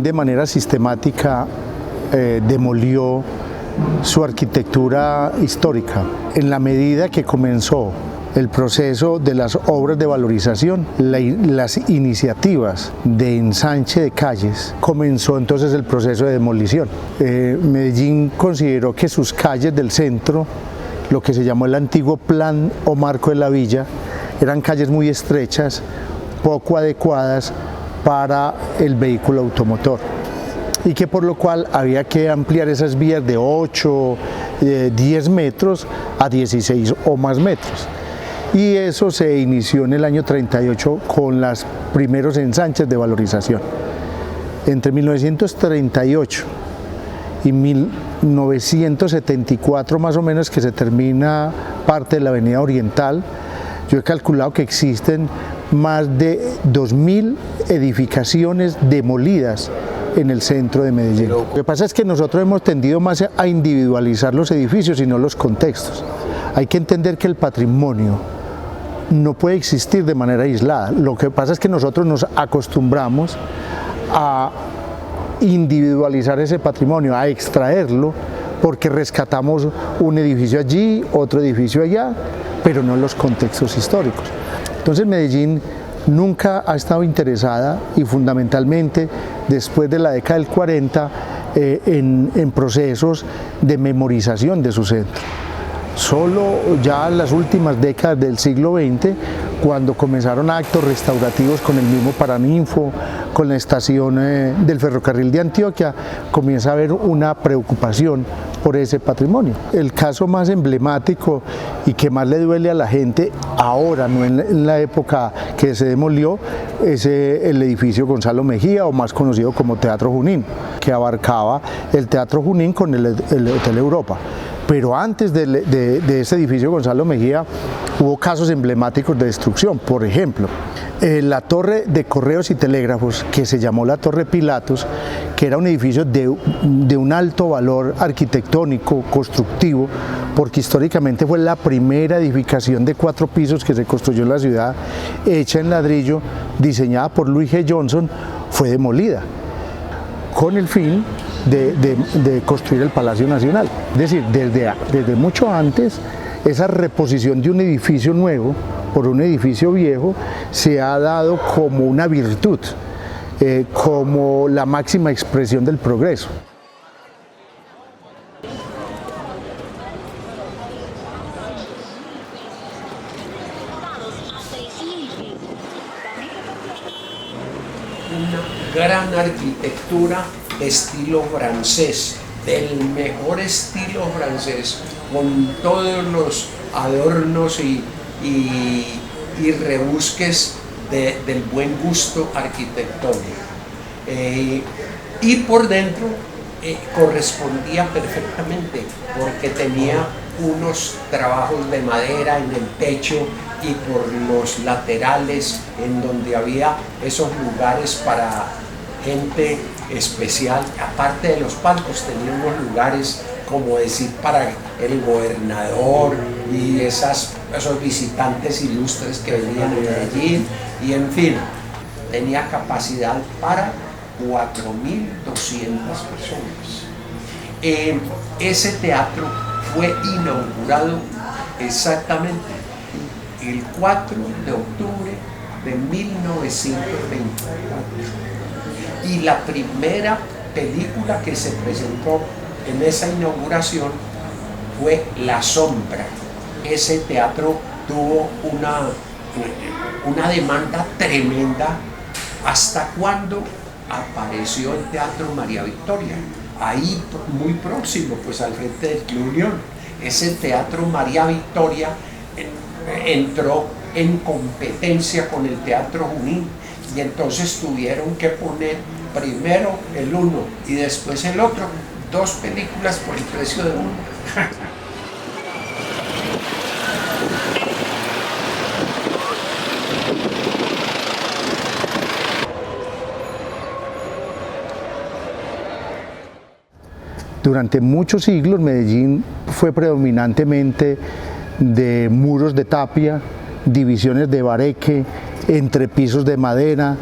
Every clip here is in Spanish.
Medellín de manera sistemática demolió su arquitectura histórica. En la medida que comenzó el proceso de las obras de valorización, las iniciativas de ensanche de calles, comenzó entonces el proceso de demolición. Medellín consideró que sus calles del centro, lo que se llamó el antiguo plan o marco de la villa, eran calles muy estrechas, poco adecuadas para el vehículo automotor, y que por lo cual había que ampliar esas vías de 8, 10 metros a 16 o más metros. Y eso se inició en el año 38 con los primeros ensanches de valorización. Entre 1938 y 1974 más o menos, que se termina parte de la avenida Oriental, yo he calculado que existen más de 2000 edificaciones demolidas en el centro de Medellín. Lo que pasa es que nosotros hemos tendido más a individualizar los edificios y no los contextos. Hay que entender que el patrimonio no puede existir de manera aislada. Lo que pasa es que nosotros nos acostumbramos a individualizar ese patrimonio, a extraerlo, porque rescatamos un edificio allí, otro edificio allá, pero no en los contextos históricos. Entonces Medellín nunca ha estado interesada, y fundamentalmente después de la década del 40, en procesos de memorización de su centro. Solo ya en las últimas décadas del siglo XX, cuando comenzaron actos restaurativos con el mismo Paraninfo, con la estación del ferrocarril de Antioquia, comienza a haber una preocupación por ese patrimonio. El caso más emblemático y que más le duele a la gente ahora, no en la época que se demolió, es el edificio Gonzalo Mejía, o más conocido como Teatro Junín, que abarcaba el Teatro Junín con el Hotel Europa. Pero antes de ese edificio Gonzalo Mejía hubo casos emblemáticos de destrucción. Por ejemplo, la torre de correos y telégrafos, que se llamó la Torre Pilatos, que era un edificio de un alto valor arquitectónico, constructivo, porque históricamente fue la primera edificación de 4 pisos que se construyó en la ciudad, hecha en ladrillo, diseñada por Louis G. Johnson, fue demolida con el fin de construir el Palacio Nacional. Es decir, desde mucho antes, esa reposición de un edificio nuevo por un edificio viejo se ha dado como una virtud, como la máxima expresión del progreso. Una gran arquitectura estilo francés, del mejor estilo francés, con todos los adornos y rebusques del buen gusto arquitectónico. Y por dentro correspondía perfectamente, porque tenía unos trabajos de madera en el techo y por los laterales, en donde había esos lugares para gente especial. Aparte de los palcos, tenía unos lugares, como decir, para el gobernador y esos visitantes ilustres que venían a Medellín, y en fin, tenía capacidad para 4.200 personas. Ese teatro fue inaugurado exactamente el 4 de octubre de 1924. Y la primera película que se presentó en esa inauguración fue La Sombra. Ese teatro tuvo una demanda tremenda, hasta cuando apareció el Teatro María Victoria, ahí muy próximo, pues al frente del Club Unión. Ese Teatro María Victoria entró en competencia con el Teatro Junín, y entonces tuvieron que poner primero el uno y después el otro, 2 películas por el precio de una. Durante muchos siglos Medellín fue predominantemente de muros de tapia, divisiones de bareque, entrepisos de madera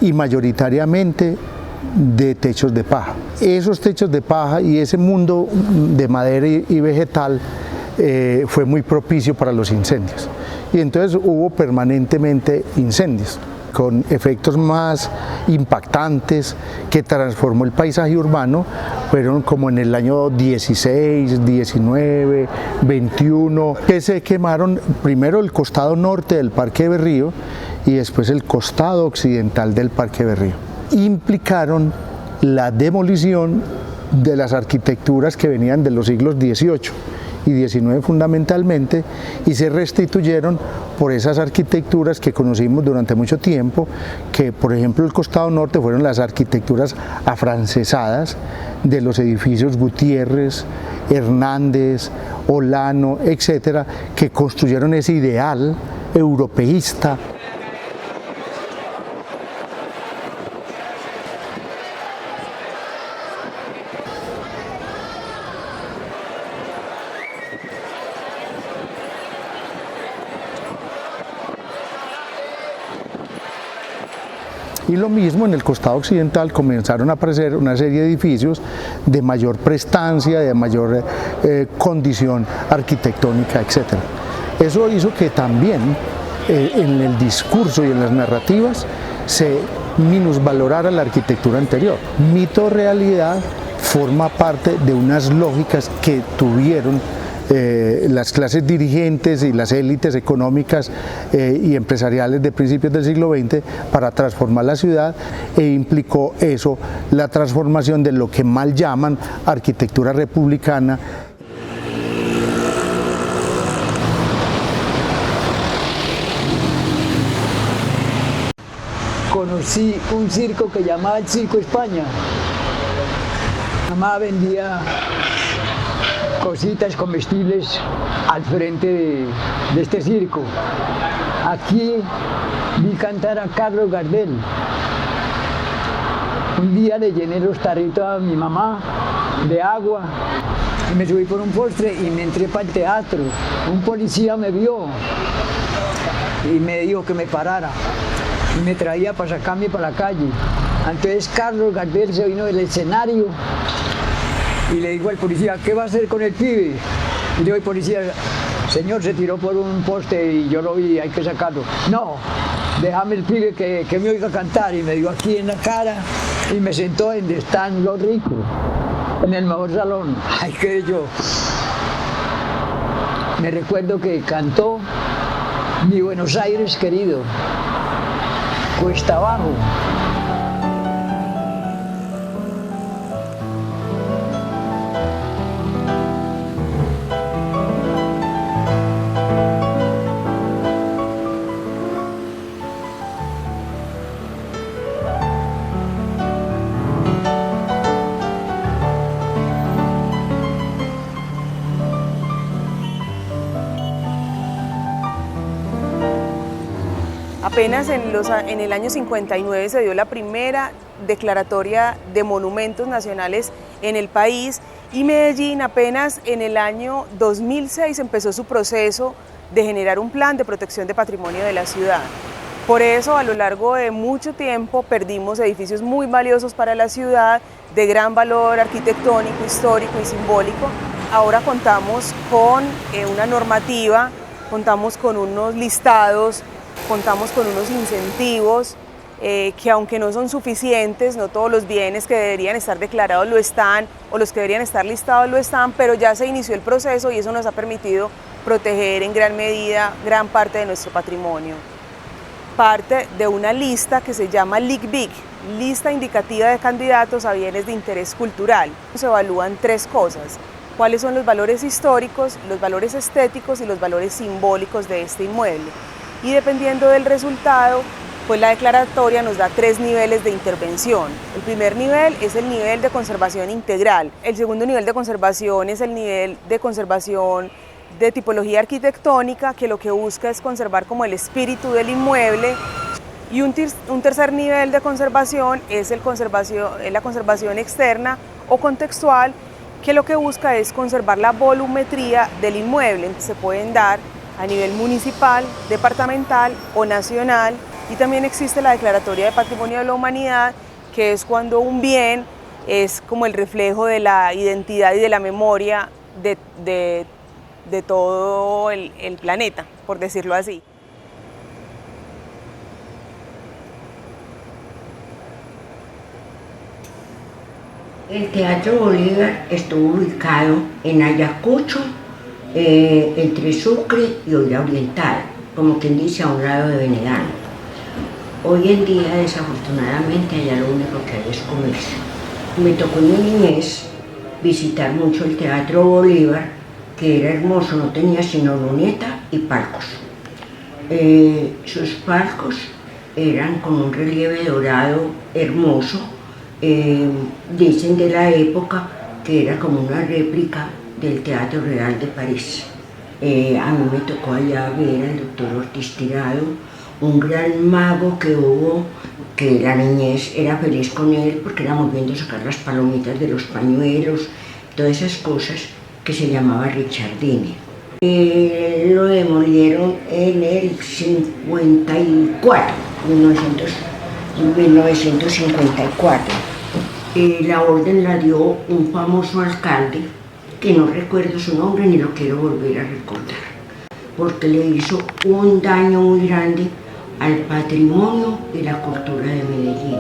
y mayoritariamente de techos de paja. Esos techos de paja y ese mundo de madera y vegetal fue muy propicio para los incendios. Y entonces hubo permanentemente incendios, con efectos más impactantes que transformó el paisaje urbano, fueron como en el año 16, 19, 21, que se quemaron primero el costado norte del Parque Berrío y después el costado occidental del Parque Berrío. Implicaron la demolición de las arquitecturas que venían de los siglos XVIII y XIX fundamentalmente, y se restituyeron por esas arquitecturas que conocimos durante mucho tiempo, que por ejemplo el costado norte fueron las arquitecturas afrancesadas de los edificios Gutiérrez, Hernández, Olano, etcétera, que construyeron ese ideal europeísta. Y lo mismo en el costado occidental comenzaron a aparecer una serie de edificios de mayor prestancia, de mayor condición arquitectónica, etc. Eso hizo que también en el discurso y en las narrativas se minusvalorara la arquitectura anterior. Mito o realidad forma parte de unas lógicas que tuvieron las clases dirigentes y las élites económicas y empresariales de principios del siglo XX para transformar la ciudad, e implicó eso la transformación de lo que mal llaman arquitectura republicana. Conocí un circo que llamaba el Circo España. Mi mamá vendía cositas comestibles al frente de este circo. Aquí vi cantar a Carlos Gardel. Un día le llené los tarritos a mi mamá de agua y me subí por un postre y me entré para el teatro. Un policía me vio y me dijo que me parara y me traía para sacarme para la calle. Entonces Carlos Gardel se vino del escenario y le digo al policía, ¿qué va a hacer con el pibe? Y le digo al policía, señor, se tiró por un poste y yo lo vi, hay que sacarlo. No, déjame el pibe que me oiga cantar. Y me dio aquí en la cara y me sentó donde están los ricos, en el mejor salón. Ay, qué yo. Me recuerdo que cantó Mi Buenos Aires querido, cuesta abajo. Apenas en el año 59 se dio la primera declaratoria de monumentos nacionales en el país, y Medellín apenas en el año 2006 empezó su proceso de generar un plan de protección de patrimonio de la ciudad. Por eso, a lo largo de mucho tiempo perdimos edificios muy valiosos para la ciudad, de gran valor arquitectónico, histórico y simbólico. Ahora contamos con una normativa, contamos con unos listados, contamos con unos incentivos que, aunque no son suficientes, no todos los bienes que deberían estar declarados lo están, o los que deberían estar listados lo están, pero ya se inició el proceso y eso nos ha permitido proteger en gran medida gran parte de nuestro patrimonio. Parte de una lista que se llama LICBIC, Lista Indicativa de Candidatos a Bienes de Interés Cultural. Se evalúan tres cosas: cuáles son los valores históricos, los valores estéticos y los valores simbólicos de este inmueble. Y dependiendo del resultado, pues la declaratoria nos da tres niveles de intervención. El primer nivel es el nivel de conservación integral. El segundo nivel de conservación es el nivel de conservación de tipología arquitectónica, que lo que busca es conservar como el espíritu del inmueble. Y un tercer nivel de conservación es la conservación externa o contextual, que lo que busca es conservar la volumetría del inmueble. Se pueden dar a nivel municipal, departamental o nacional, y también existe la Declaratoria de Patrimonio de la Humanidad, que es cuando un bien es como el reflejo de la identidad y de la memoria de todo el planeta, por decirlo así. El Teatro Bolívar estuvo ubicado en Ayacucho, entre Sucre y Olla Oriental, como quien dice, a un lado de Venedano. Hoy en día, desafortunadamente, allá lo único que hay es comercio. Me tocó en mi niñez visitar mucho el Teatro Bolívar, que era hermoso, no tenía sino luneta y palcos. Sus palcos eran con un relieve dorado hermoso. Dicen de la época que era como una réplica del Teatro Real de París. A mí me tocó allá ver al doctor Ortiz Tirado, un gran mago que hubo, que la niñez era feliz con él porque éramos viendo sacar las palomitas de los pañuelos, todas esas cosas, que se llamaba Richardini. Lo demolieron en el 54, 1954. La orden la dio un famoso alcalde, que no recuerdo su nombre ni lo quiero volver a recordar, porque le hizo un daño muy grande al patrimonio y la cultura de Medellín.